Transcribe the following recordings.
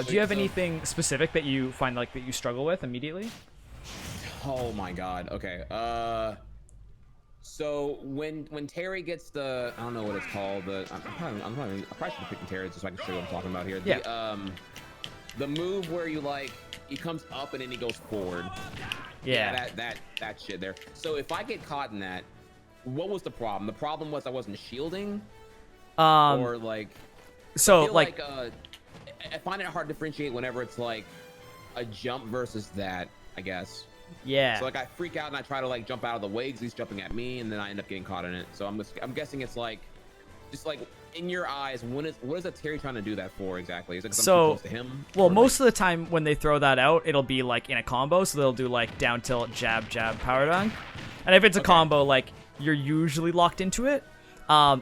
Do you have anything specific that you find like that you struggle with immediately? Oh my god. Okay. So when Terry gets the, I don't know what it's called. I probably should be picking Terry just so I can show you what I'm talking about here. Yeah. The move where you like he comes up and then he goes forward. Yeah. That shit there. So if I get caught in that, what was the problem? The problem was I wasn't shielding, or like. So I feel like I find it hard to differentiate whenever it's like a jump versus that, I guess. yeah. So like I freak out and I try to like jump out of the way because he's jumping at me, and then I end up getting caught in it. So I'm guessing it's like, just like in your eyes, what is a Terry trying to do that for exactly? Is it 'cause I'm too close to him? Well, or most of the time when they throw that out, it'll be like in a combo, so they'll do like down tilt, jab, jab, power dunk. And if it's a combo, like you're usually locked into it.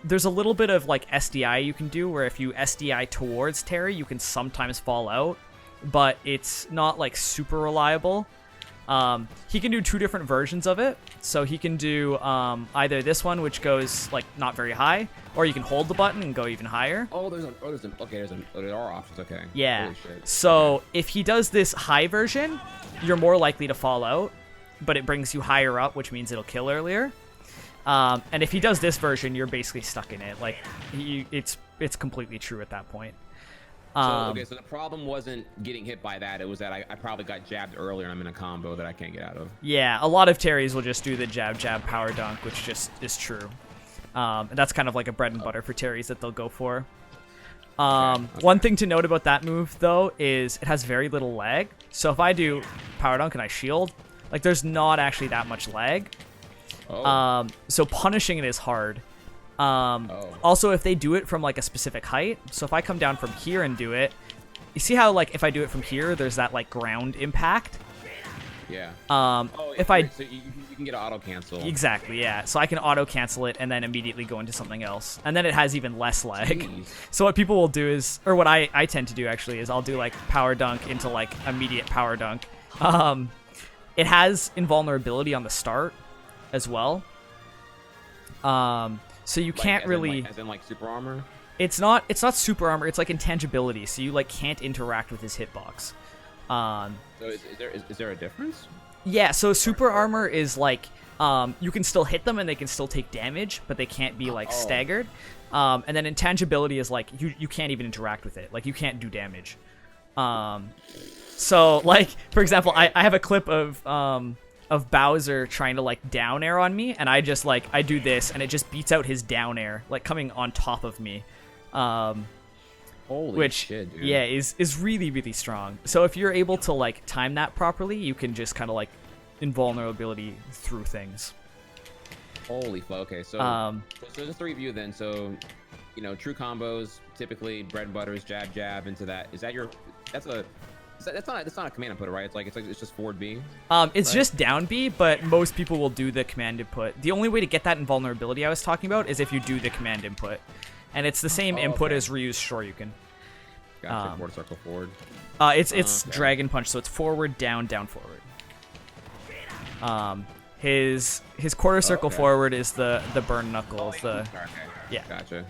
There's a little bit of like SDI you can do where if you SDI towards Terry, you can sometimes fall out, but it's not like super reliable. He can do two different versions of it. So he can do either this one, which goes like not very high, or you can hold the button and go even higher. There are options. Okay. Yeah. Holy shit. So if he does this high version, you're more likely to fall out, but it brings you higher up, which means it'll kill earlier. And if he does this version, you're basically stuck in it. Like it's completely true at that point. So the problem wasn't getting hit by that. It was that I probably got jabbed earlier and I'm in a combo that I can't get out of. Yeah, a lot of Terrys will just do the jab, jab, power dunk, which just is true. And that's kind of like a bread and butter for Terrys that they'll go for. Okay. One thing to note about that move, though, is it has very little lag. So if I do power dunk and I shield, like there's not actually that much lag. So punishing it is hard. Also, if they do it from like a specific height, so if I come down from here and do it, you see how like if I do it from here, there's that like ground impact. Yeah. If I so you can get an auto cancel. Exactly, yeah. So I can auto cancel it and then immediately go into something else, and then it has even less lag. Jeez. So what people will do is, or what I tend to do actually is I'll do like power dunk into like immediate power dunk. It has invulnerability on the start as well. So you can't really, as in like super armor. It's not super armor. It's like intangibility. So you like can't interact with his hitbox. So is there a difference? Yeah. So super armor is like you can still hit them and they can still take damage, but they can't be like staggered. And then intangibility is like you can't even interact with it. Like you can't do damage. So like for example, I have a clip of Bowser trying to like down air on me, and I just like I do this and it just beats out his down air like coming on top of me. Holy shit, dude. Yeah, is really, really strong. So if you're able to like time that properly, you can just kind of like invulnerability through things. Holy fuck. Okay, so just to review then, so you know, true combos typically bread and butter is jab jab into that. Is that your that's not a command input, right? It's just forward B. It's just down B, but most people will do the command input. The only way to get that invulnerability I was talking about is if you do the command input, and it's the same input as Ryu's Shoryuken. Gotcha. Forward circle forward. It's Dragon Punch, so it's forward down down forward. His quarter circle forward is the burn knuckle. Yeah. Gotcha.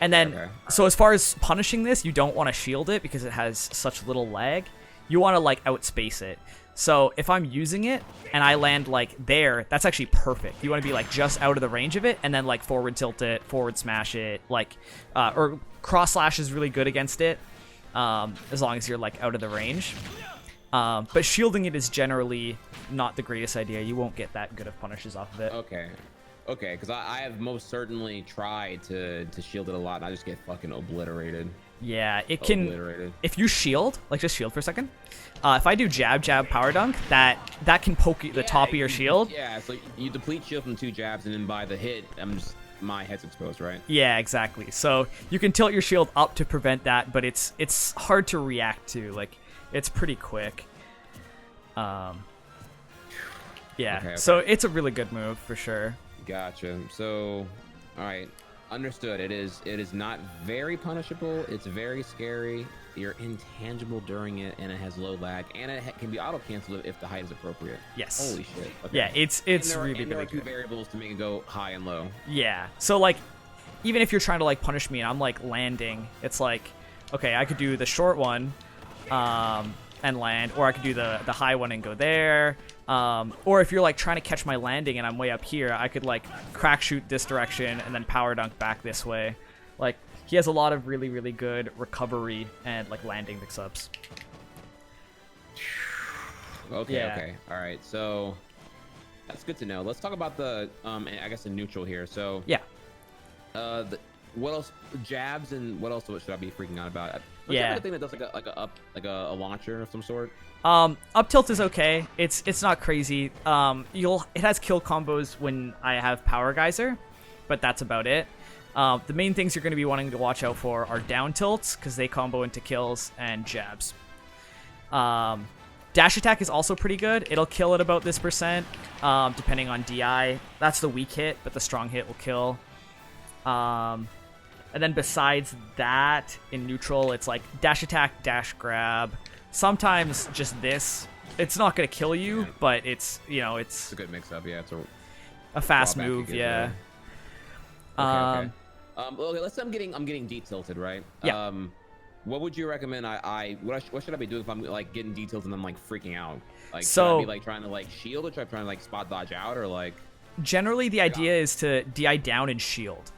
And then, so as far as punishing this, you don't want to shield it because it has such little lag. You want to like outspace it. So if I'm using it and I land like there, that's actually perfect. You want to be like just out of the range of it and then like forward tilt it, forward smash it, like, or cross slash is really good against it, as long as you're like out of the range. But shielding it is generally not the greatest idea. You won't get that good of punishes off of it. Okay, because I have most certainly tried to shield it a lot, and I just get fucking obliterated. Yeah, it can. If you shield, like just shield for a second. If I do jab, jab, power dunk, that can poke the top of your shield. Yeah, so you deplete shield from 2 jabs, and then by the hit, my head's exposed, right? Yeah, exactly. So you can tilt your shield up to prevent that, but it's hard to react to. Like, it's pretty quick. Yeah. Okay. So it's a really good move for sure. Gotcha. So, all right, understood. It is not very punishable. It's very scary. You're intangible during it, and it has low lag, and it can be auto canceled if the height is appropriate. Yes. Holy shit. Okay. Yeah, it's really there are good. 2 variables to make it go high and low. Yeah. So like, even if you're trying to like punish me and I'm like landing, it's like, okay, I could do the short one and land, or I could do the high one and go there. Or if you're like trying to catch my landing and I'm way up here, I could like crack shoot this direction and then power dunk back this way. Like, he has a lot of really, really good recovery and like landing mix-ups. Okay, Yeah. okay. All right, so that's good to know. Let's talk about the, I guess the neutral here. So Yeah. What else? Jabs and what else should I be freaking out about? Yeah. Like a thing that does like a launcher of some sort. Up tilt is okay. It's not crazy. It has kill combos when I have Power Geyser, but that's about it. The main things you're going to be wanting to watch out for are down tilts, because they combo into kills, and jabs. Dash attack is also pretty good. It'll kill at about this percent, depending on DI. That's the weak hit, but the strong hit will kill. And then besides that, in neutral, it's like dash attack, dash grab. Sometimes just this. It's not going to kill you, but it's, you know, it's a good mix-up. Yeah, it's a fast move. Yeah. Okay. Okay, let's say I'm getting D-tilted, right? Yeah. What would you recommend what should I be doing if I'm like getting D-tilted and I'm like freaking out? Like, so, should I be like trying to like shield, or should I try to like spot dodge out, or like? Generally, the idea is to DI down and shield.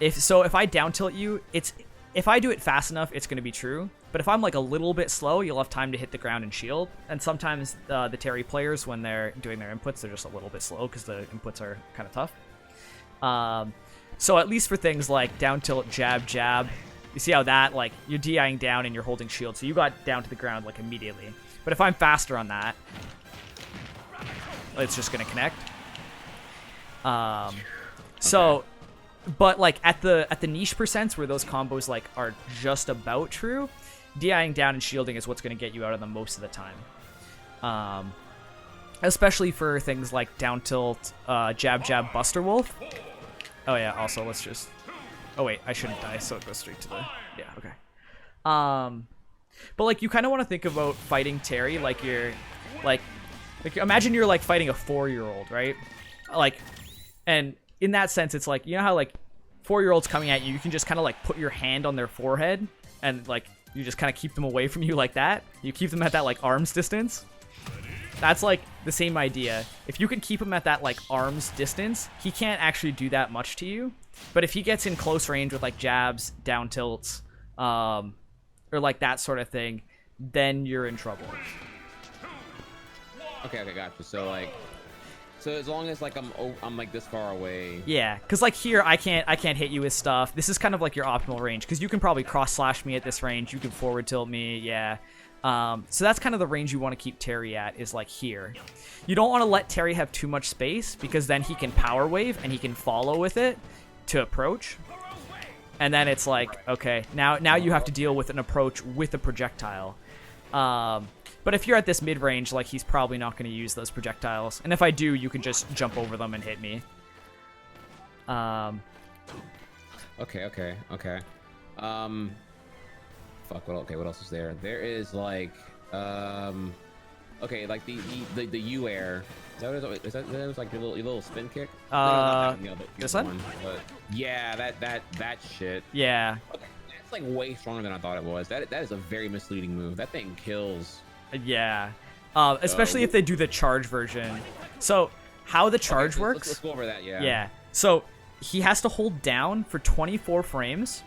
If I down tilt you, if I do it fast enough, it's going to be true. But if I'm like a little bit slow, you'll have time to hit the ground and shield. And sometimes the Terry players, when they're doing their inputs, they're just a little bit slow because the inputs are kind of tough. So at least for things like down tilt, jab, jab, you see how that, like, you're DIing down and you're holding shield, so you got down to the ground like immediately. But if I'm faster on that, it's just going to connect. So, but like at the niche percents where those combos like are just about true, DIing down and shielding is what's going to get you out of them most of the time. Especially for things like down tilt, jab, jab, Buster Wolf. Oh yeah, also let's just... Oh wait, I shouldn't die, so it goes straight to the... Yeah, okay. But like, you kind of want to think about fighting Terry like you're... Like imagine you're like fighting a 4-year-old, right? Like, and in that sense, it's like, you know how like 4-year-olds coming at you, you can just kind of like put your hand on their forehead and like you just kind of keep them away from you like that. You keep them at that like arm's distance. That's like the same idea. If you can keep him at that like arm's distance, he can't actually do that much to you. But if he gets in close range with like jabs, down tilts, or like that sort of thing, then you're in trouble. Okay, gotcha. So like, so as long as like I'm like this far away. Yeah, because like here I can't hit you with stuff. This is kind of like your optimal range, because you can probably cross slash me at this range. You can forward tilt me. Yeah. So that's kind of the range you want to keep Terry at, is like here. You don't want to let Terry have too much space, because then he can power wave and he can follow with it to approach. And then it's like, okay, now you have to deal with an approach with a projectile. But if you're at this mid-range, like, he's probably not going to use those projectiles. And if I do, you can just jump over them and hit me. Okay. Fuck, what else is there? There is, like, okay, like, the U-air. Is that what it is? Is that like your little spin kick? This one? But yeah, that shit. Yeah. Okay, that's, like, way stronger than I thought it was. That is a very misleading move. That thing kills. Yeah. Especially if they do the charge version. So, how the charge works... Let's go over that, yeah. Yeah. So, he has to hold down for 24 frames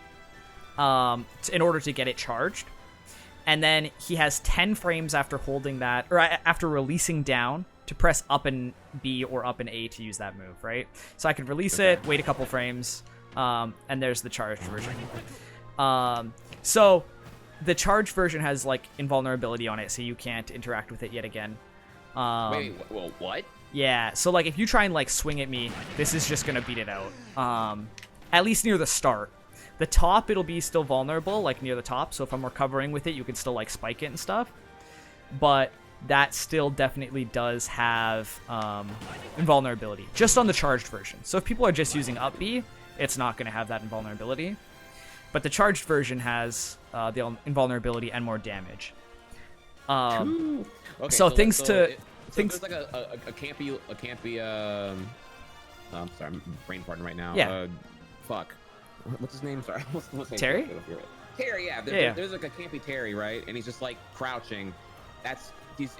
in order to get it charged. And then he has 10 frames after holding that, or after releasing down, to press up and B or up and A to use that move, right? So I could release it, wait a couple frames, and there's the charged version. So the charged version has like invulnerability on it, so you can't interact with it yet again. Wait, well, what? Yeah, so like if you try and like swing at me, this is just gonna beat it out. At least near the start. The top, it'll be still vulnerable, like near the top, so if I'm recovering with it, you can still like spike it and stuff. But that still definitely does have invulnerability, just on the charged version. So if people are just using up B, it's not going to have that invulnerability. But the charged version has the invulnerability and more damage. Okay, so things there's like a campy I'm sorry, I'm brain farting right now. Yeah. Fuck. What's his name? Sorry. What's his name? Terry? Terry, yeah. There's like a campy Terry, right? And he's just like crouching. He's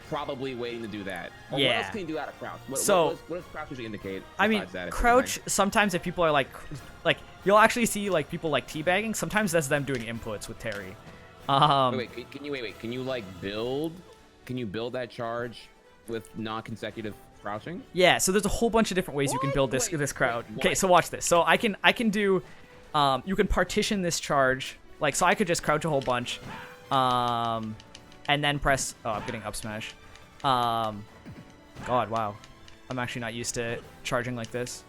probably waiting to do that. Or what else can he do out of crouch? What does crouch usually indicate? I mean, crouch, sometimes if people are like, you'll actually see like people like teabagging. Sometimes that's them doing inputs with Terry. Wait, can you like build? Can you build that charge with non-consecutive crouching? Yeah, so there's a whole bunch of different ways you can build this crowd. Okay, so watch this. So I can do, you can partition this charge. Like, so I could just crouch a whole bunch, and then press. Oh, I'm getting up smash. God, wow, I'm actually not used to charging like this.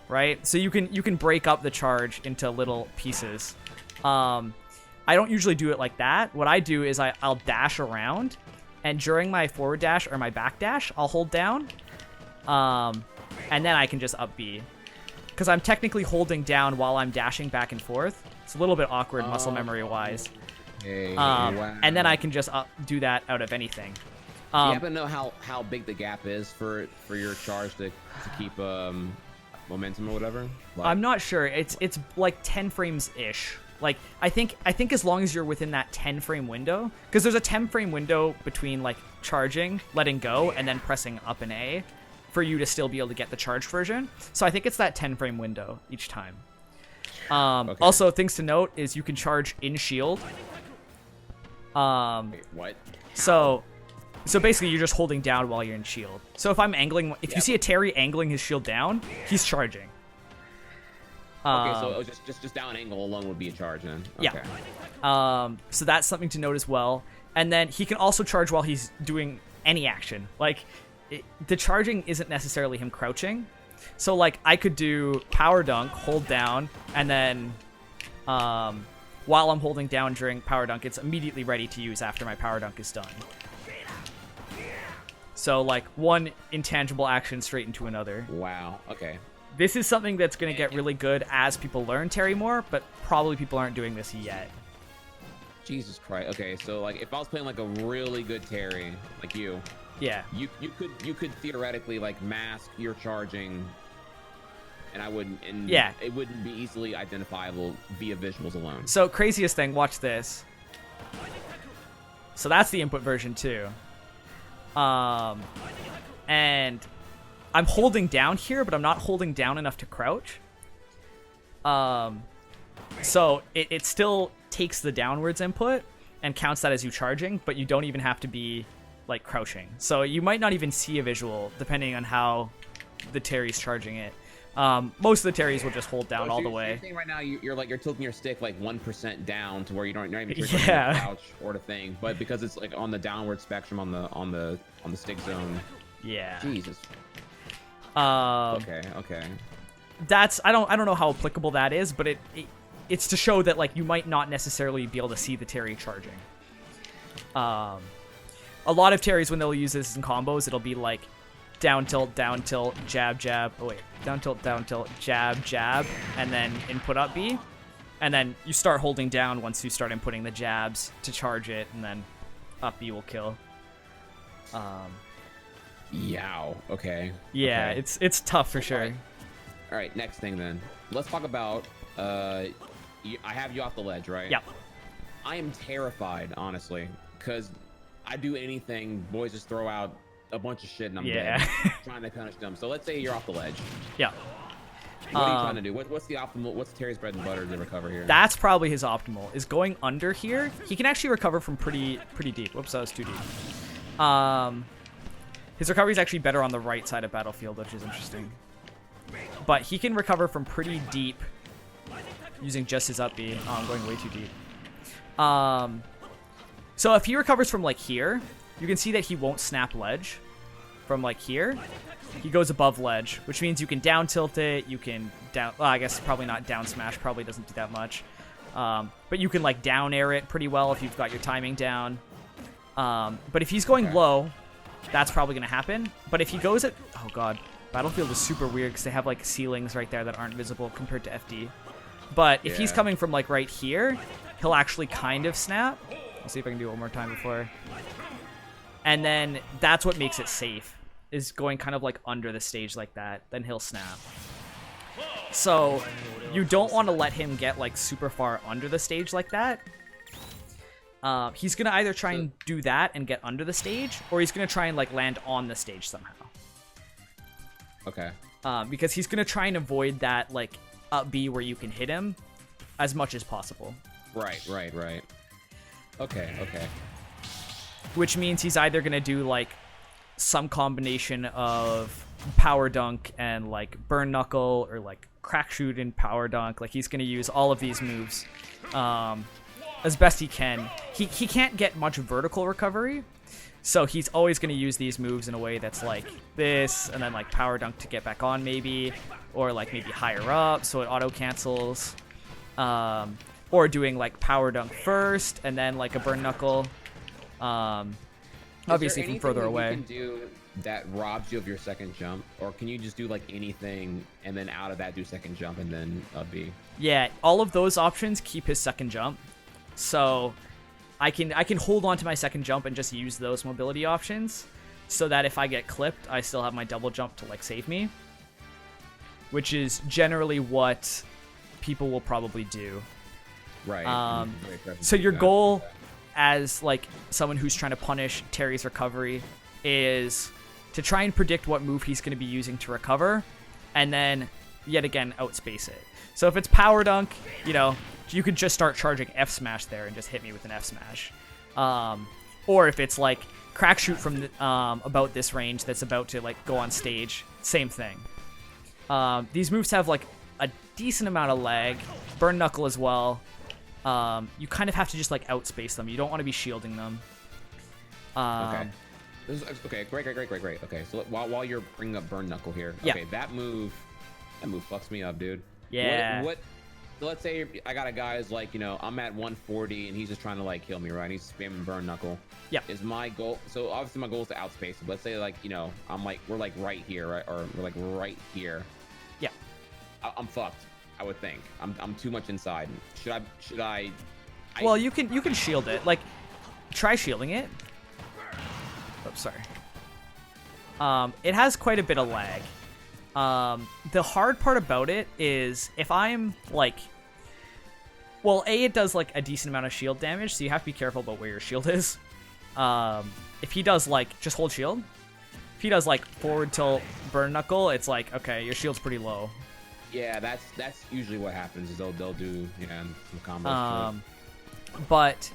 Right, so you can break up the charge into little pieces. I don't usually do it like that. What I do is I'll dash around, and during my forward dash or my back dash, I'll hold down, and then I can just up B, because I'm technically holding down while I'm dashing back and forth. It's a little bit awkward muscle memory wise. Wow. And then I can just do that out of anything. Do you happen to know how big the gap is for your charge to keep momentum or whatever? Like, I'm not sure. It's like 10 frames ish. Like I think as long as you're within that 10 frame window, because there's a 10 frame window between like charging, letting go, and then pressing up and A for you to still be able to get the charged version. So I think it's that 10 frame window each time. Okay. Also, things to note is you can charge in shield. Wait, what? So basically you're just holding down while you're in shield. So if I'm angling, if you see a Terry angling his shield down, he's charging. Okay, so just down angle alone would be a charge then. Okay. Yeah. So that's something to note as well. And then he can also charge while he's doing any action. Like, the charging isn't necessarily him crouching. So like I could do power dunk, hold down, and then while I'm holding down during power dunk, it's immediately ready to use after my power dunk is done. So like one intangible action straight into another. Wow. Okay. This is something that's going to get really good as people learn Terry more, but probably people aren't doing this yet. Jesus Christ. Okay, so like if I was playing like a really good Terry, like you, yeah, you could theoretically like mask your charging, and I wouldn't, and yeah, it wouldn't be easily identifiable via visuals alone. So craziest thing, watch this. So that's the input version too. And I'm holding down here, but I'm not holding down enough to crouch. So it still takes the downwards input and counts that as you charging, but you don't even have to be like crouching. So you might not even see a visual depending on how the Terry's charging it. Most of the Terrys will just hold down all the way. Right now, you're tilting your stick like 1% down to where you're not even crouch or the thing, but because it's like on the downward spectrum on the stick zone. Yeah. Jesus. Okay. That's I don't know how applicable that is, but it's to show that like you might not necessarily be able to see the Terry charging. A lot of Terrys, when they'll use this in combos, it'll be like down tilt, jab, jab. Oh wait, down tilt, jab, jab, and then input up B, and then you start holding down once you start inputting the jabs to charge it, and then up B will kill. Yow. Okay. Yeah, okay. It's tough for sure. All right, next thing then. Let's talk about. I have you off the ledge, right? Yep. I am terrified, honestly, because I do anything. Boys just throw out a bunch of shit and I'm dead. Trying to punish them. So let's say you're off the ledge. Yeah. What are you trying to do? What's the optimal? What's Terry's bread and butter to recover here? That's probably his optimal. Is going under here. He can actually recover from pretty deep. Whoops, that was too deep. His recovery is actually better on the right side of battlefield, which is interesting. But he can recover from pretty deep using just his up B. Oh, I'm going way too deep. So if he recovers from like here, you can see that he won't snap ledge from like here. He goes above ledge, which means you can down tilt it. You can down. Well, I guess probably not down smash. Probably doesn't do that much. But you can like down air it pretty well if you've got your timing down. But if he's going low, that's probably going to happen. But if he goes at... Oh, God. Battlefield is super weird because they have, like, ceilings right there that aren't visible compared to FD. But if he's coming from, like, right here, he'll actually kind of snap. Let's see if I can do it one more time before. And then that's what makes it safe, is going kind of, like, under the stage like that. Then he'll snap. So you don't want to let him get like super far under the stage like that. He's gonna either try and do that and get under the stage, or he's gonna try and like land on the stage somehow. Okay. Because he's gonna try and avoid that like up B where you can hit him as much as possible. Right. Okay. Which means he's either gonna do like some combination of power dunk and like burn knuckle, or like crack shoot and power dunk. Like he's gonna use all of these moves as best he can. He can't get much vertical recovery, so he's always gonna use these moves in a way that's like this, and then like power dunk to get back on maybe, or like maybe higher up so it auto cancels, or doing like power dunk first and then like a burn knuckle, obviously from further away. You can do that robs you of your second jump, or can you just do like anything and then out of that do second jump and then up B? Yeah, all of those options keep his second jump, so I can hold on to my second jump and just use those mobility options, so that if I get clipped, I still have my double jump to like save me, which is generally what people will probably do. Right. So your goal as like someone who's trying to punish Terry's recovery is to try and predict what move he's going to be using to recover, and then yet again outspace it. So if it's power dunk, you know, you could just start charging F smash there and just hit me with an F smash. Or if it's like crack shoot from the, about this range that's about to like go on stage, same thing. These moves have like a decent amount of lag, burn knuckle as well. You kind of have to just like outspace them. You don't want to be shielding them. Okay. Okay, great. Okay, so while you're bringing up burn knuckle here, okay, that move fucks me up, dude. Yeah. What so let's say I got a guy who's like, you know, I'm at 140 and he's just trying to like kill me, right? He's spamming burn knuckle. Yeah. Is my goal? So obviously my goal is to outspace him. Let's say like, you know, we're like right here, right? Or we're like right here. Yeah. I'm fucked. I would think I'm too much inside. Should I? Well, you can shield it. Like, try shielding it. Oops, sorry. It has quite a bit of lag. The hard part about it is if I'm like, well, it does like a decent amount of shield damage, so you have to be careful about where your shield is. If he does like just hold shield, if he does like forward tilt burn knuckle, it's like, okay, your shield's pretty low. Yeah, that's usually what happens. Is they'll do some combos. But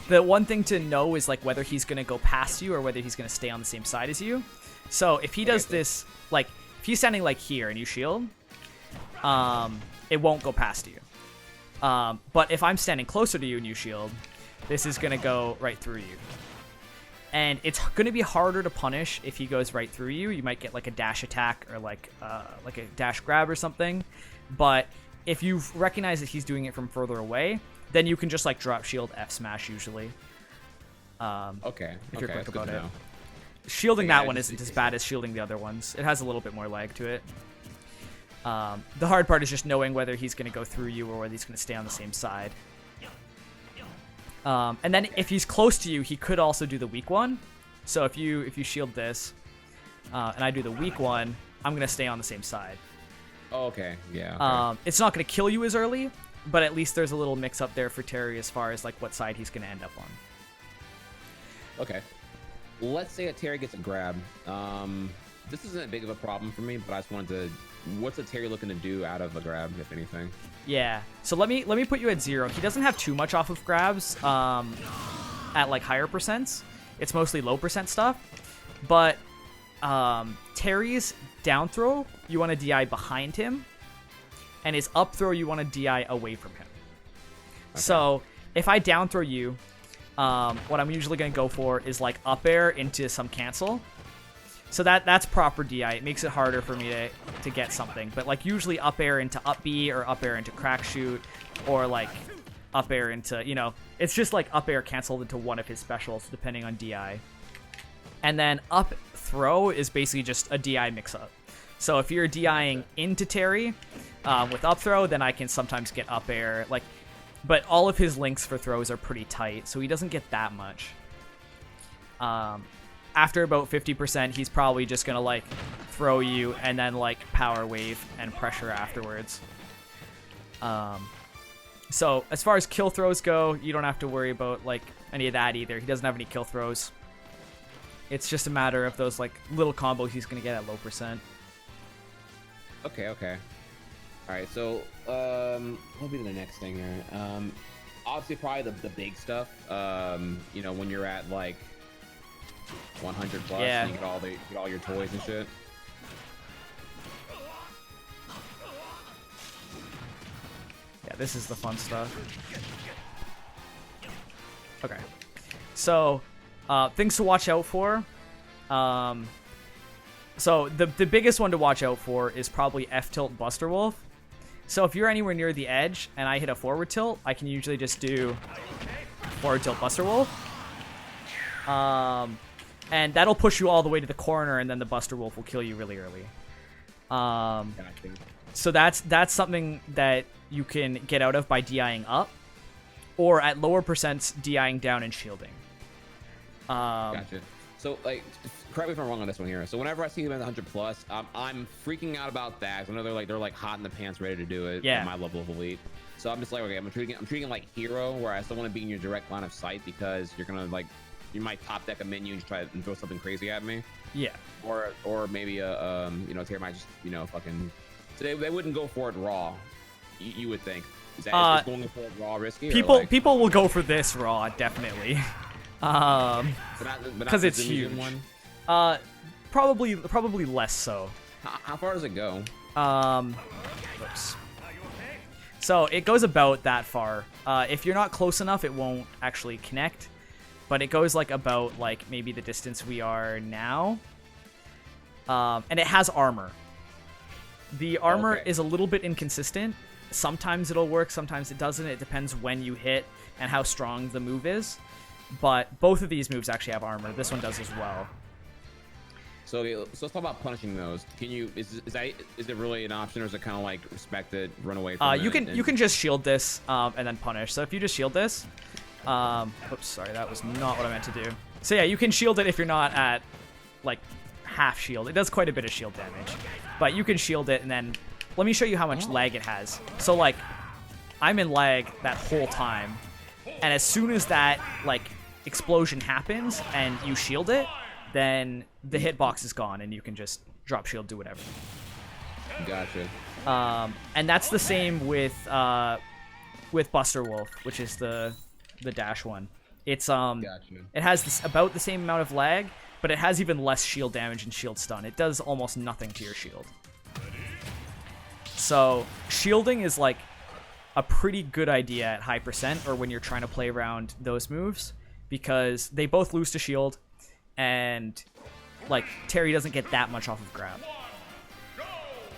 the one thing to know is like whether he's gonna go past you or whether he's gonna stay on the same side as you. So if he does this, like if he's standing like here and you shield, it won't go past you. But if I'm standing closer to you and you shield, this is gonna go right through you. And it's gonna be harder to punish if he goes right through you. You might get like a dash attack or like a dash grab or something. But if you recognize that he's doing it from further away, then you can just like drop shield F smash usually. Okay. If you're quick about it. Shielding that one isn't as bad as shielding the other ones. It has a little bit more lag to it. The hard part is just knowing whether he's gonna go through you or whether he's gonna stay on the same side. And then if he's close to you, he could also do the weak one. So if you shield this, and I do the weak one, I'm gonna stay on the same side. Oh, okay. Yeah. Okay. It's not gonna kill you as early, but at least there's a little mix up there for Terry as far as like what side he's gonna end up on. Okay. Let's say a Terry gets a grab. This isn't a big of a problem for me, but I just wanted to. What's a Terry looking to do out of a grab, if anything? Yeah. So let me put you at 0. He doesn't have too much off of grabs at like higher percents. It's mostly low percent stuff. But Terry's down throw, you want to DI behind him, and his up throw, you want to DI away from him. Okay. So if I down throw you, what I'm usually going to go for is like up air into some cancel. So that's proper DI. It makes it harder for me to get something. But like usually up air into up B or up air into crack shoot, or like up air into, you know, it's just like up air canceled into one of his specials depending on DI. And then up throw is basically just a DI mix up. So if you're DIing into Terry with up throw, then I can sometimes get up air. Like, but all of his links for throws are pretty tight, so he doesn't get that much. after about 50%, he's probably just gonna like throw you and then like power wave and pressure afterwards. So as far as kill throws go, you don't have to worry about like any of that either. He doesn't have any kill throws. It's just a matter of those like little combos he's gonna get at low percent. Okay. All right. So what'll be the next thing here? Obviously, probably the big stuff. You know, when you're at like 100 plus, and you get all your toys and shit. Yeah, this is the fun stuff. Okay, so things to watch out for. So the biggest one to watch out for is probably F-tilt Buster Wolf. So if you're anywhere near the edge and I hit a forward tilt, I can usually just do forward tilt Buster Wolf. And that'll push you all the way to the corner, and then the Buster Wolf will kill you really early. So that's something that you can get out of by DIing up, or at lower percents, DIing down and shielding. Gotcha. So, like, correct me if I'm wrong on this one here. So, whenever I see him at 100 plus, I'm freaking out about that. I know they're like hot in the pants, ready to do it. Yeah. At my level of elite. So I'm just like, okay, I'm treating it like hero, where I still want to be in your direct line of sight because you're gonna like, you might top deck a menu and try and throw something crazy at me. Yeah. Or maybe a Terry might just fucking. So they wouldn't go for it raw. You would think. Is that is going for it raw risky? People will go for this raw definitely. Because it's huge. One? Probably less so. How far does it go? Oops. So it goes about that far. If you're not close enough, it won't actually connect. But it goes like about like maybe the distance we are now. And it has armor. The armor is a little bit inconsistent. Sometimes it'll work, sometimes it doesn't. It depends when you hit and how strong the move is. But both of these moves actually have armor. This one does as well. So let's talk about punishing those. Can you is it really an option, or is it kind of like respect it, run away from it? You can just shield this and then punish. So if you just shield this, oops, sorry, that was not what I meant to do. So yeah, you can shield it if you're not at like half shield. It does quite a bit of shield damage, but you can shield it and then let me show you how much lag it has. So like I'm in lag that whole time, and as soon as that like explosion happens and you shield it, then the hitbox is gone and you can just drop shield, do whatever. Gotcha. And that's the same with Buster Wolf, which is the dash one. It's Gotcha. It has about the same amount of lag, but it has even less shield damage and shield stun. It does almost nothing to your shield. So shielding is like a pretty good idea at high percent, or when you're trying to play around those moves, because they both lose to shield, and like Terry doesn't get that much off of grab.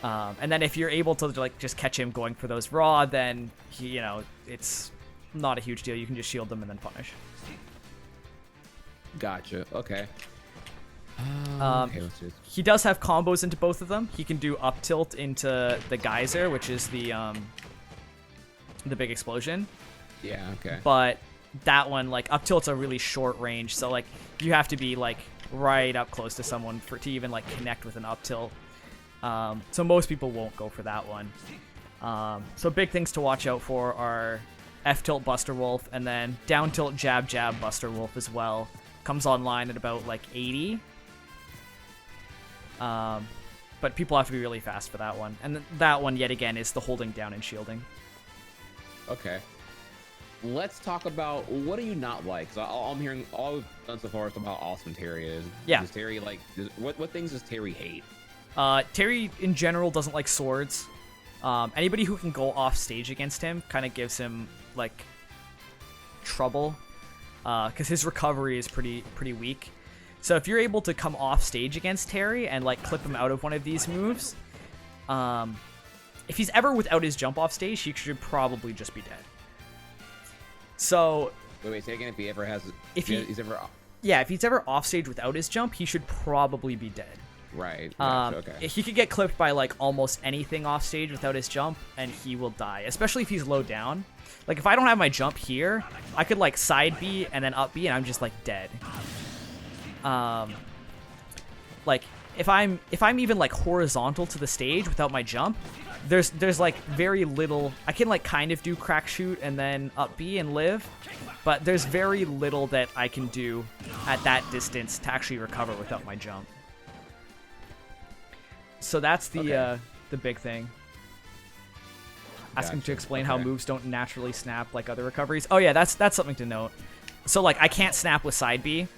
And then if you're able to like just catch him going for those raw, then it's not a huge deal. You can just shield them and then punish. Gotcha. Okay. He does have combos into both of them. He can do up tilt into the geyser, which is the big explosion. Yeah. Okay. But that one, like up tilt's a really short range, so like you have to be like right up close to someone to even like connect with an up tilt. So most people won't go for that one. So big things to watch out for are F tilt Buster Wolf, and then down tilt jab jab Buster Wolf as well. Comes online at about like 80. But people have to be really fast for that one. And that one, yet again, is the holding down and shielding. Okay. Let's talk about, what do you not like? So I'm hearing all we've done so far is about how awesome Terry is. Yeah. Does Terry like, what things does Terry hate? Terry, in general, doesn't like swords. Anybody who can go off stage against him kind of gives him, like, trouble. Because his recovery is pretty weak. So if you're able to come off stage against Terry and like clip him out of one of these moves, if he's ever without his jump off stage, he should probably just be dead. So wait, say again. If he ever has, if he's ever off stage without his jump, he should probably be dead. Right. Okay. He could get clipped by like almost anything off stage without his jump, and he will die. Especially if he's low down. Like if I don't have my jump here, I could like side B and then up B, and I'm just like dead. like if I'm even like horizontal to the stage without my jump, there's like very little. I can like kind of do crack shoot and then up B and live, but there's very little that I can do at that distance to actually recover without my jump. So that's the big thing. Asking to explain how moves don't naturally snap like other recoveries. Oh yeah, that's something to note. So like I can't snap with side B.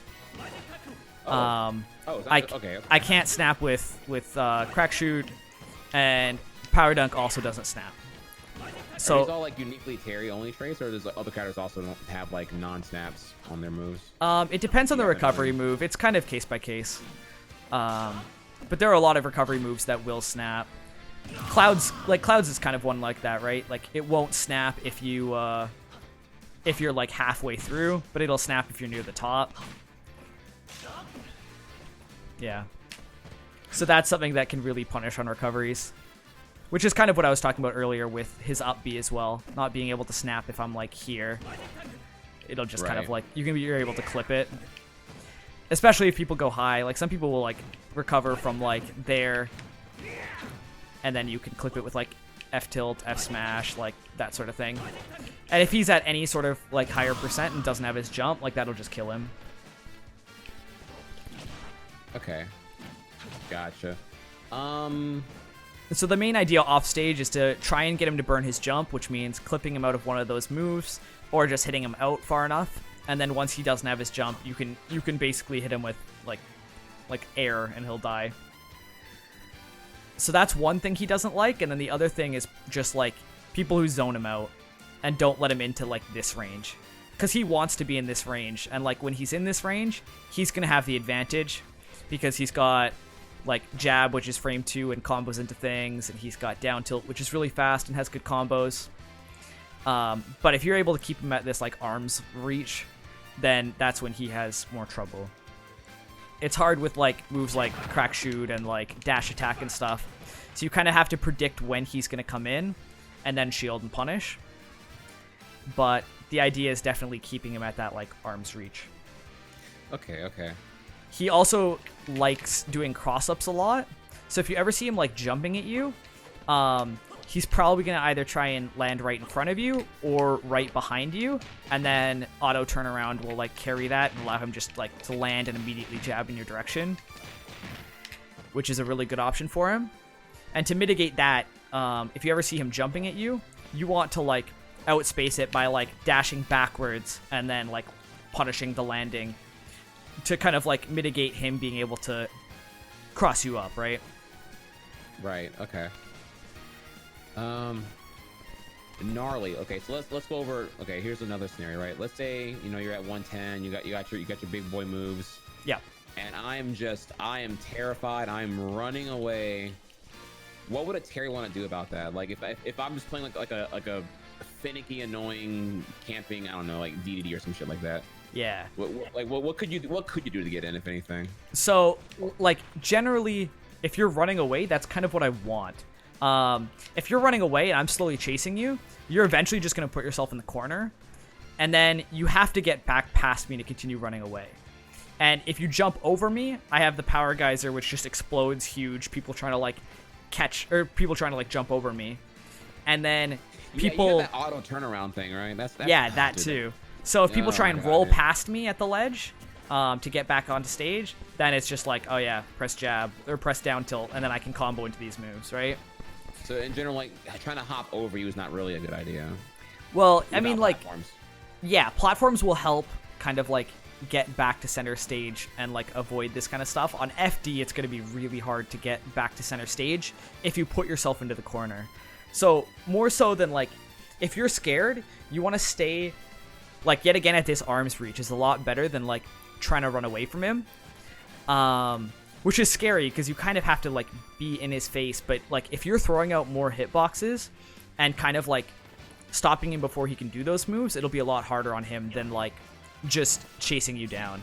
I can't snap with crack shoot, and power dunk also doesn't snap. So are these all like uniquely Terry only traits, or does other characters also don't have like non-snaps on their moves? It depends on the recovery move. It's kind of case by case. But there are a lot of recovery moves that will snap. Clouds is kind of one like that, right? Like it won't snap if you're like halfway through, but it'll snap if you're near the top. Yeah. So that's something that can really punish on recoveries, which is kind of what I was talking about earlier with his up B as well, not being able to snap if I'm like here. It'll just kind of like you're able to clip it, especially if people go high. Like some people will like recover from like there, and then you can clip it with like F tilt, F smash, like that sort of thing. And if he's at any sort of like higher percent and doesn't have his jump, like that'll just kill him. Okay, gotcha. So the main idea off stage is to try and get him to burn his jump, which means clipping him out of one of those moves or just hitting him out far enough. And then once he doesn't have his jump, you can basically hit him with like air and he'll die. So that's one thing he doesn't like, and then the other thing is just like people who zone him out and don't let him into like this range, because he wants to be in this range, and like when he's in this range, he's gonna have the advantage because he's got like jab, which is frame 2 and combos into things, and he's got down tilt, which is really fast and has good combos. But if you're able to keep him at this like arms reach, then that's when he has more trouble. It's hard with like moves like crack shoot and like dash attack and stuff, so you kind of have to predict when he's going to come in and then shield and punish. But the idea is definitely keeping him at that like arms reach. Okay. He also likes doing cross-ups a lot, so if you ever see him like jumping at you, he's probably going to either try and land right in front of you or right behind you, and then auto turnaround will like carry that and allow him just like to land and immediately jab in your direction, which is a really good option for him. And to mitigate that, if you ever see him jumping at you, you want to like outspace it by like dashing backwards and then like punishing the landing to kind of like mitigate him being able to cross you up, right? Right, okay. Gnarly. Okay, so let's go over. Okay, here's another scenario, right? Let's say you're at 110. You got your big boy moves. Yeah. And I am terrified. I'm running away. What would a Terry want to do about that? Like if I'm just playing like a finicky, annoying camping, I don't know, like DDD or some shit like that. Yeah. What could you do to get in, if anything? So like generally, if you're running away, that's kind of what I want. If you're running away and I'm slowly chasing you, you're eventually just going to put yourself in the corner, and then you have to get back past me to continue running away. And if you jump over me, I have the power geyser, which just explodes huge. People trying to like people trying to like jump over me, and then people you got that auto turnaround thing, right? That's that too. So if people try and roll past me at the ledge to get back onto stage, then it's just like, oh yeah, press jab or press down tilt, and then I can combo into these moves, right? So in general, like trying to hop over you is not really a good idea. Well, I mean, like, yeah, platforms will help kind of like get back to center stage and like avoid this kind of stuff. On FD, it's going to be really hard to get back to center stage if you put yourself into the corner. So more so than like, if you're scared, you want to stay like yet again at this arm's reach is a lot better than like trying to run away from him. Which is scary because you kind of have to like be in his face, but like if you're throwing out more hitboxes and kind of like stopping him before he can do those moves, it'll be a lot harder on him than like just chasing you down.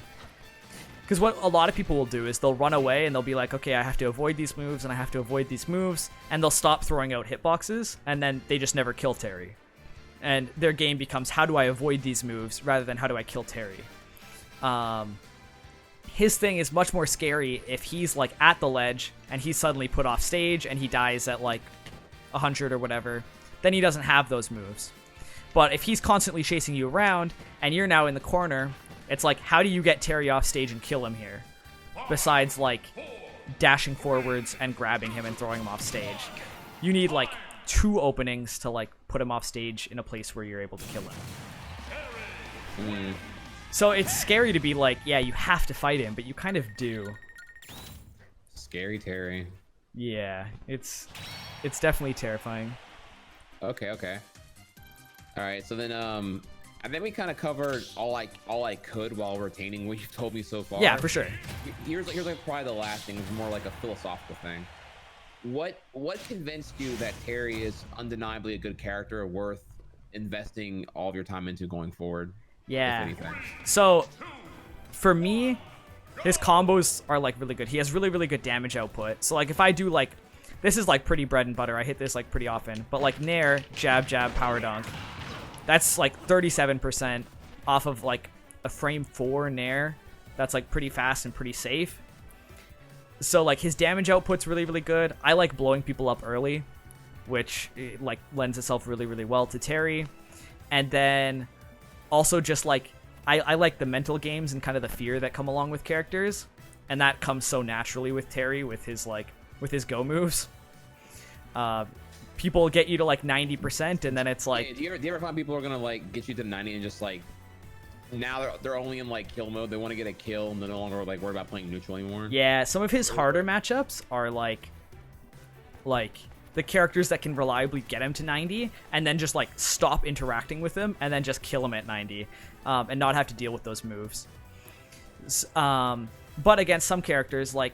Because what a lot of people will do is they'll run away and they'll be like, okay, I have to avoid these moves and I have to avoid these moves, and they'll stop throwing out hitboxes, and then they just never kill Terry. And their game becomes, how do I avoid these moves rather than how do I kill Terry? his thing is much more scary if he's like at the ledge and he's suddenly put off stage and he dies at like 100 or whatever. Then he doesn't have those moves. But if he's constantly chasing you around and you're now in the corner, it's like, how do you get Terry off stage and kill him here? Besides like dashing forwards and grabbing him and throwing him off stage. You need like 2 openings to like put him off stage in a place where you're able to kill him. So it's scary to be like, yeah, you have to fight him, but you kind of do. Scary Terry. Yeah, it's definitely terrifying. Okay. All right, so then I think we kind of covered all I could while retaining what you've told me so far. Yeah, for sure. Here's like probably the last thing. It's more like a philosophical thing. What convinced you that Terry is undeniably a good character, worth investing all of your time into going forward? Yeah. So for me, his combos are like really good. He has really good damage output. So like if I do like, this is like pretty bread and butter. I hit this like pretty often. But like Nair, jab, power dunk. That's like 37% off of like a frame 4 Nair. That's like pretty fast and pretty safe. So like his damage output's really good. I like blowing people up early, which like lends itself really well to Terry. And then also just like I like the mental games and kind of the fear that come along with characters, and that comes so naturally with Terry with his go moves. People get you to like 90%, and then it's like, do you ever find people are gonna like get you to 90 and just like now they're only in like kill mode, they want to get a kill and they're no longer like worried about playing neutral anymore? Yeah, some of his harder matchups are like the characters that can reliably get him to 90 and then just like stop interacting with him and then just kill him at 90 and not have to deal with those moves. But against some characters like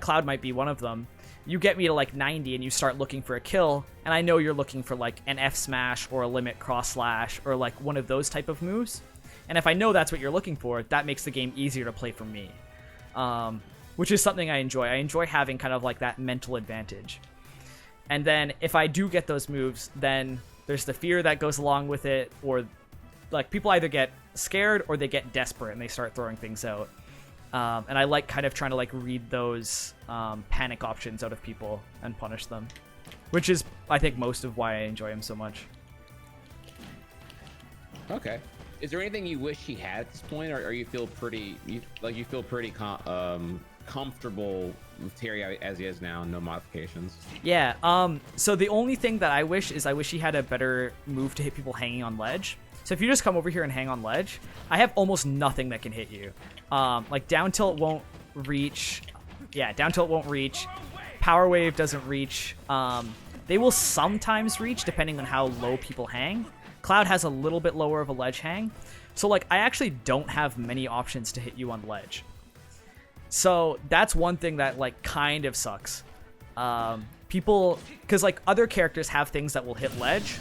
Cloud might be one of them, you get me to like 90 and you start looking for a kill, and I know you're looking for like an F smash or a limit cross slash or like one of those type of moves, and if I know that's what you're looking for, that makes the game easier to play for me, which is something I enjoy having kind of like that mental advantage. And then if I do get those moves, then there's the fear that goes along with it, or like people either get scared or they get desperate and they start throwing things out. And I like kind of trying to like read those panic options out of people and punish them, which is, I think, most of why I enjoy him so much. Okay. Is there anything you wish he had at this point, or you feel pretty comfortable with Terry as he is now, no modifications? Yeah. So the only thing that I wish he had a better move to hit people hanging on ledge. So if you just come over here and hang on ledge, I have almost nothing that can hit you. Like down tilt won't reach. Yeah, down tilt won't reach. Power wave doesn't reach. They will sometimes reach depending on how low people hang. Cloud has a little bit lower of a ledge hang. So like I actually don't have many options to hit you on ledge. So that's one thing that like kind of sucks. People, because like other characters have things that will hit ledge,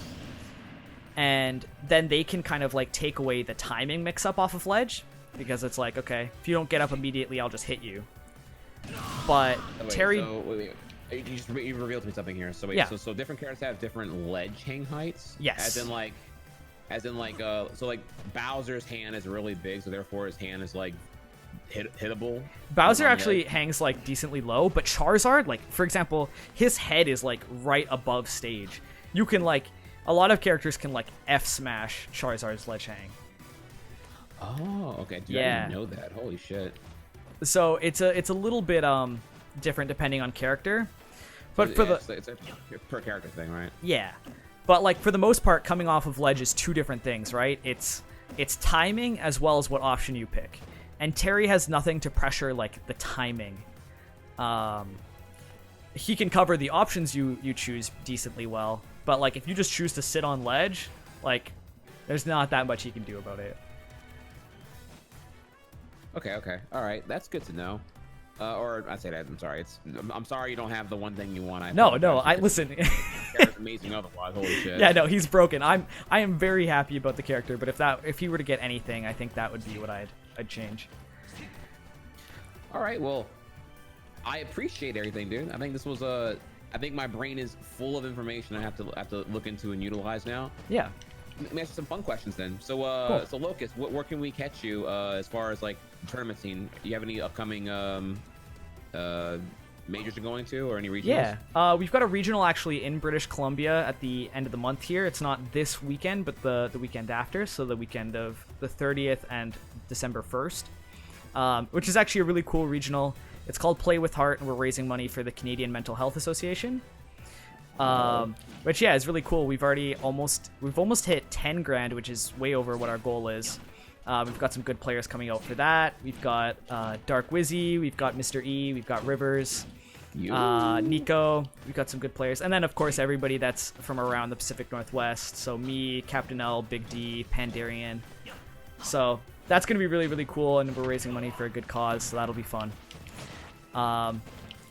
and then they can kind of like take away the timing mix up off of ledge, because it's like, okay, if you don't get up immediately, I'll just hit you. But Terry, you revealed to me something here. So wait, yeah. So different characters have different ledge hang heights. Yes. As in like so like Bowser's hand is really big, so therefore his hand is like hittable. Bowser actually hangs like decently low, but Charizard, like for example, his head is like right above stage. You can like, a lot of characters can like F smash Charizard's ledge hang. Oh, okay. Dude, yeah. I didn't know that. Holy shit. So it's a little bit different depending on character, but it's a per character thing, right? Yeah, but like for the most part, coming off of ledge is two different things, right? It's timing as well as what option you pick. And Terry has nothing to pressure like the timing. He can cover the options you choose decently well, but like if you just choose to sit on ledge, like there's not that much he can do about it. Okay, all right, that's good to know. Or I say that, I'm sorry. I'm sorry you don't have the one thing you want. No, I listen. It's amazing otherwise. Holy shit. Yeah, no, he's broken. I am very happy about the character, but if he were to get anything, I think that would be what I'd change. All right, well, I appreciate everything, dude. I think this was I think my brain is full of information I have to look into and utilize now. Yeah. let me ask you some fun questions then. So, Cool. so Locus, where can we catch you as far as like tournament scene? Do you have any upcoming majors you're going to, or any regionals? Yeah, we've got a regional actually in British Columbia at the end of the month here. It's not this weekend, but the weekend after, so the weekend of the 30th and December 1st, which is actually a really cool regional. It's called Play with Heart, and we're raising money for the Canadian Mental Health Association. Which yeah, is really cool. We've almost hit 10 grand, which is way over what our goal is. We've got some good players coming out for that. We've got Dark Wizzy, we've got Mr. E, we've got Rivers, Nico. We've got some good players, and then of course everybody that's from around the Pacific Northwest. So me, Captain L, Big D, Pandarian. So that's gonna be really, really cool, and we're raising money for a good cause, so that'll be fun.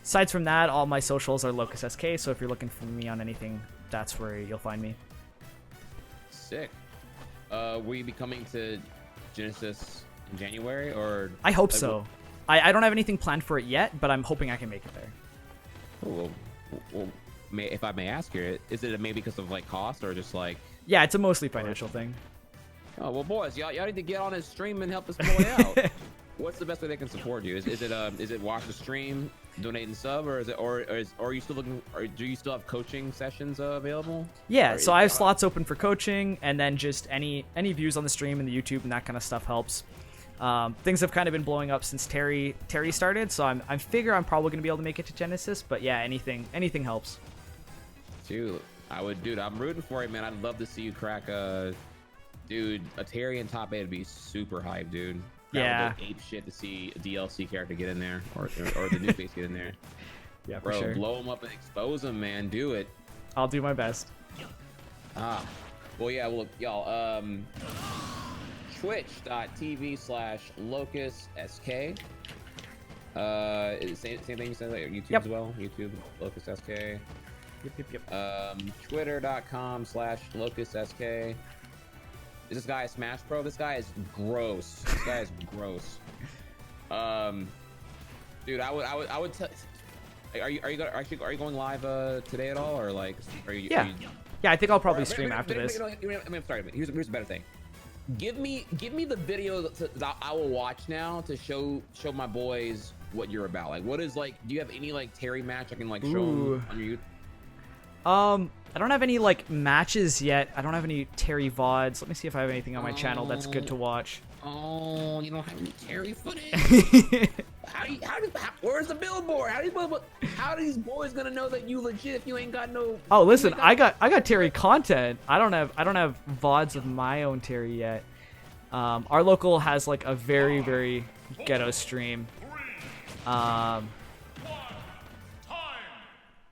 Aside from that, all my socials are Locus SK, so if you're looking for me on anything, that's where you'll find me. Sick. Will you be coming to Genesis in January, or? I hope so. I don't have anything planned for it yet, but I'm hoping I can make it there. Well, if I may ask here, is it maybe because of like cost, or just like? Yeah, it's a mostly financial thing. Oh well, boys, y'all need to get on his stream and help this boy out. What's the best way they can support you? Is it watch the stream, donate and sub, or are you still looking, or do you still have coaching sessions available? Yeah, so I have slots open for coaching, and then just any views on the stream and the YouTube and that kind of stuff helps. Things have kind of been blowing up since Terry started, so I figure I'm probably gonna be able to make it to Genesis. But yeah, anything helps. Dude, I'm rooting for you, man. I'd love to see you crack dude, a Terry in top 8 would be super hype, dude. Yeah. Ape shit to see a DLC character get in there, or the new face get in there. Yeah, bro, for sure. Blow him up and expose him, man. Do it. I'll do my best. Well, yeah. Well, y'all. Twitch.tv/LocusSK. Same thing you said, like YouTube as well. YouTube LocusSK. Yep. Twitter.com/LocusSK. Is this guy a Smash Pro? This guy is gross. Dude, I would tell. Are you going live today at all, or like? Yeah, I think I'll probably stream after this. I'm sorry. Here's a better thing. Give me the video that I will watch now to show my boys what you're about. Like, what is like? Do you have any like Terry match I can like show them on your YouTube? I don't have any like matches yet. I don't have any Terry VODs. Let me see if I have anything on my channel that's good to watch. Oh, you don't have any Terry footage? Where's the billboard? How are these boys gonna know that you legit if you ain't got no? Oh, listen, I got Terry content. I don't have VODs of my own Terry yet. Our local has like a very, very ghetto stream.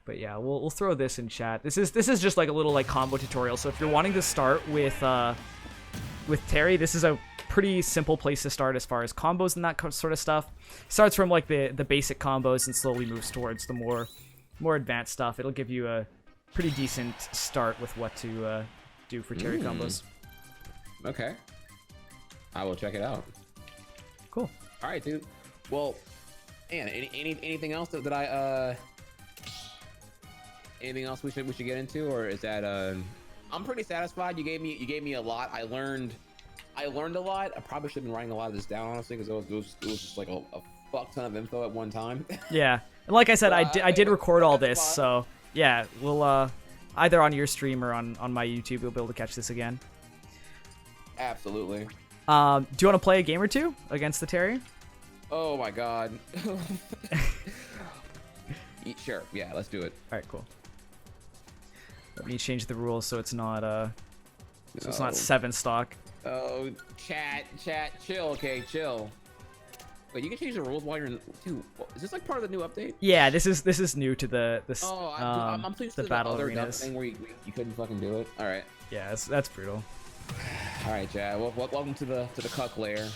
But yeah, we'll throw this in chat. This is just like a little like combo tutorial. So if you're wanting to start with Terry, this is a pretty simple place to start as far as combos and that sort of stuff. Starts from like the basic combos and slowly moves towards the more advanced stuff. It'll give you a pretty decent start with what to do for Terry combos. Okay, I will check it out. Cool. All right, dude. Well, man, anything else that I anything else we should get into, or is that I'm pretty satisfied. You gave me a lot. I learned a lot. I probably should have been writing a lot of this down, honestly, because it was just like a fuck ton of info at one time. Yeah, and like I said, I did record all this, so yeah, we'll either on your stream or on my YouTube, you'll be able to catch this again. Absolutely. Do you want to play a game or two against the Terry? Oh my god. Sure. Yeah, let's do it. All right, cool. Let me change the rules so it's not it's not 7 stock. Oh, chat, chill. Okay, chill. Wait, you can change the rules while you're in. Dude, is this like part of the new update? Yeah, this is new to the I'm pleased the to battle other arenas thing where you couldn't fucking do it. All right. Yeah, that's brutal. All right, chat. Welcome to the cuck layer.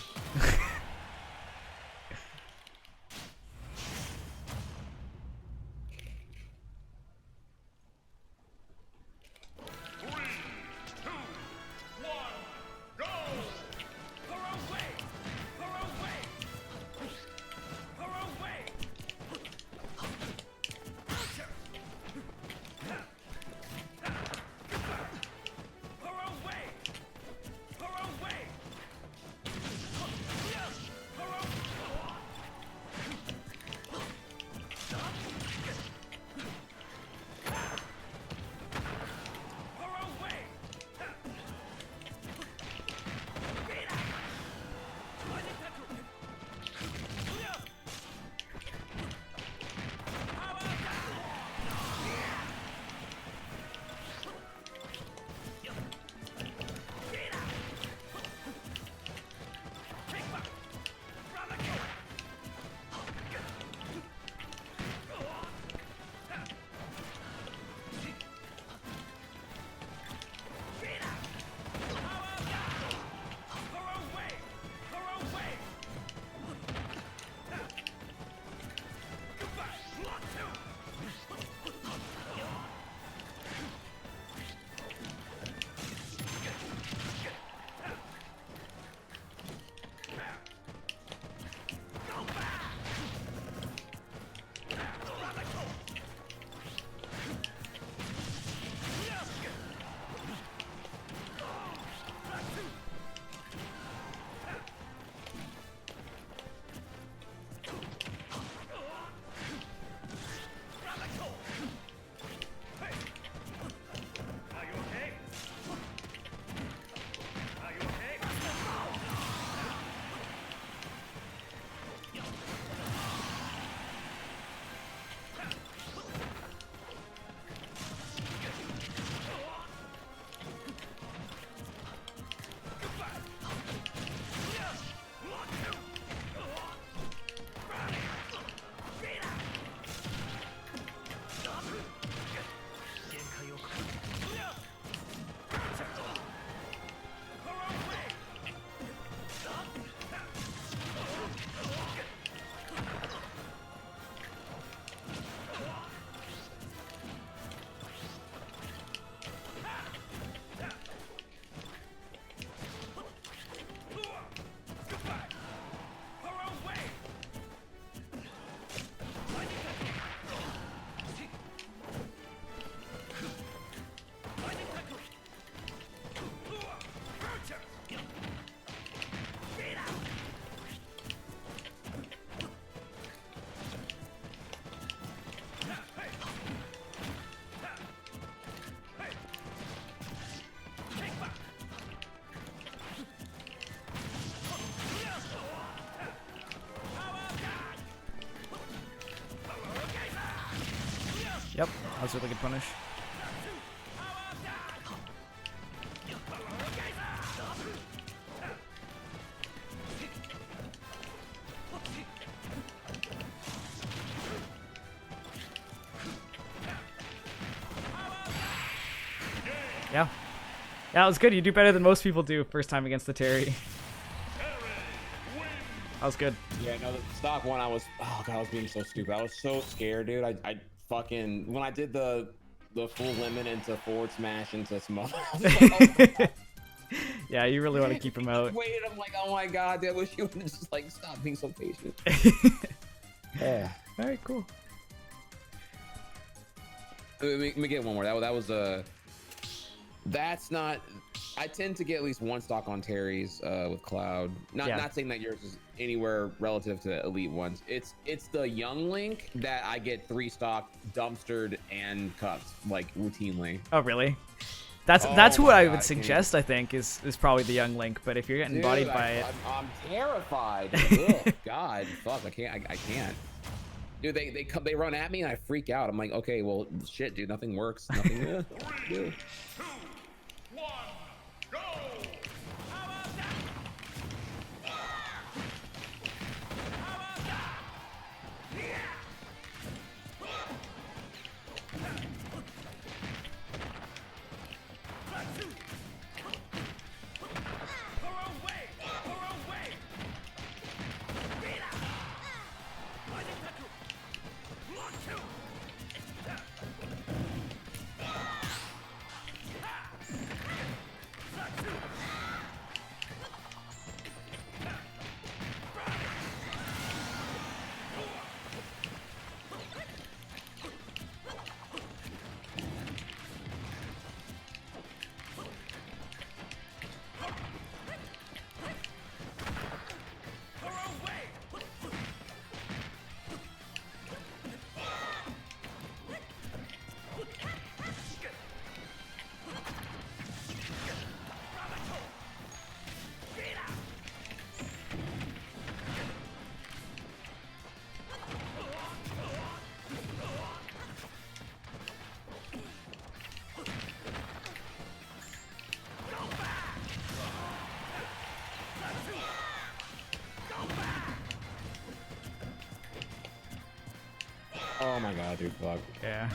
Yep, that was a really good punish. Yeah. Yeah, it was good. You do better than most people do first time against the Terry. That was good. Yeah, no, the stock one, I was being so stupid. I was so scared, dude. I fucking, when I did the full limit into forward smash into smoke. Yeah, you really want to keep him out. Wait, I'm like, oh my god, dude, I wish you would just like stop being so patient. Yeah. All right, cool. Let me get one more. That was that's not. I tend to get at least one stock on Terry's with Cloud. Not saying that yours is anywhere relative to elite ones. It's the young Link that I get 3 stock dumpstered and cut like routinely. Oh really? That's who I would suggest. I think is probably the young Link. But if you're getting bodied by it, I'm terrified. Ugh, God, fuck, I can't. Dude, they run at me and I freak out. I'm like, okay, well, shit, dude, nothing works. Nothing. 3, 2, 1, go! Oh my god, dude, fuck. yeah.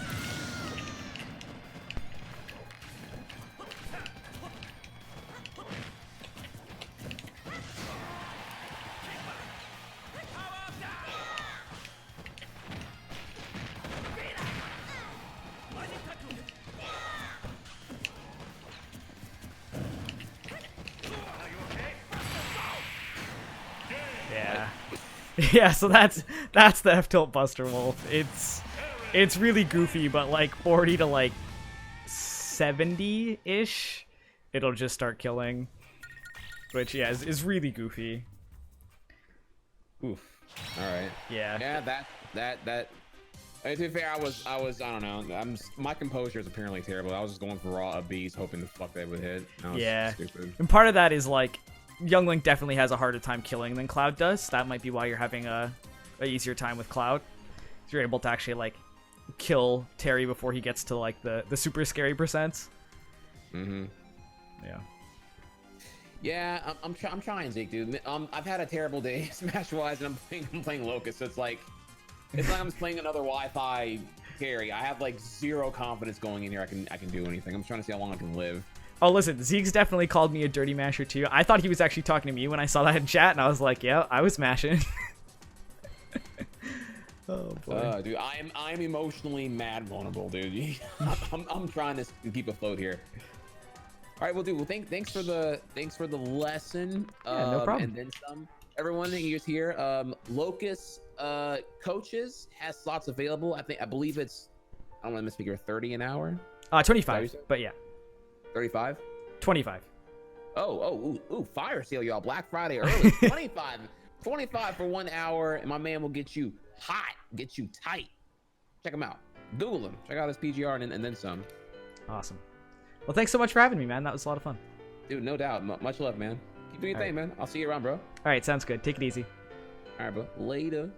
Yeah. Yeah, so that's the F-tilt Buster Wolf. It's really goofy, but like 40 to like 70-ish, it'll just start killing. Which yeah, is really goofy. Oof. All right. Yeah. Yeah, that. To be fair, I was I don't know. My composure is apparently terrible. I was just going for raw beast, hoping the fuck they would hit. Yeah. Stupid. And part of that is like Young Link definitely has a harder time killing than Cloud does. That might be why you're having a easier time with Cloud. You're able to actually like kill Terry before he gets to like the super scary percents. Mm-hmm. Yeah. Yeah, I'm trying, Zeke, dude. I've had a terrible day Smash-wise, and I'm playing Locus. So it's like I'm just playing another Wi-Fi carry. I have like 0 confidence going in here. I can do anything. I'm trying to see how long I can live. Oh, listen, Zeke's definitely called me a dirty masher too. I thought he was actually talking to me when I saw that in chat, and I was like, yeah, I was mashing. Oh boy. Dude, I'm emotionally mad vulnerable, dude. I'm trying to keep afloat here. All right, well, dude. Well, thanks for the lesson. Yeah, no problem. And then some. Everyone that you just hear, Locus coaches has slots available. I believe it's, I don't want to misspeak here, 30 an hour. 25, but yeah. 35. 25. Ooh, fire sale, y'all. Black Friday early. 25 for 1 hour, and my man will get you hot, get you tight. Check him out. Google him. Check out his PGR and then some. Awesome. Well, thanks so much for having me, man. That was a lot of fun. Dude, no doubt. Much love, man. Keep doing your thing, man. I'll see you around, bro. All right, sounds good. Take it easy. All right, bro. Later.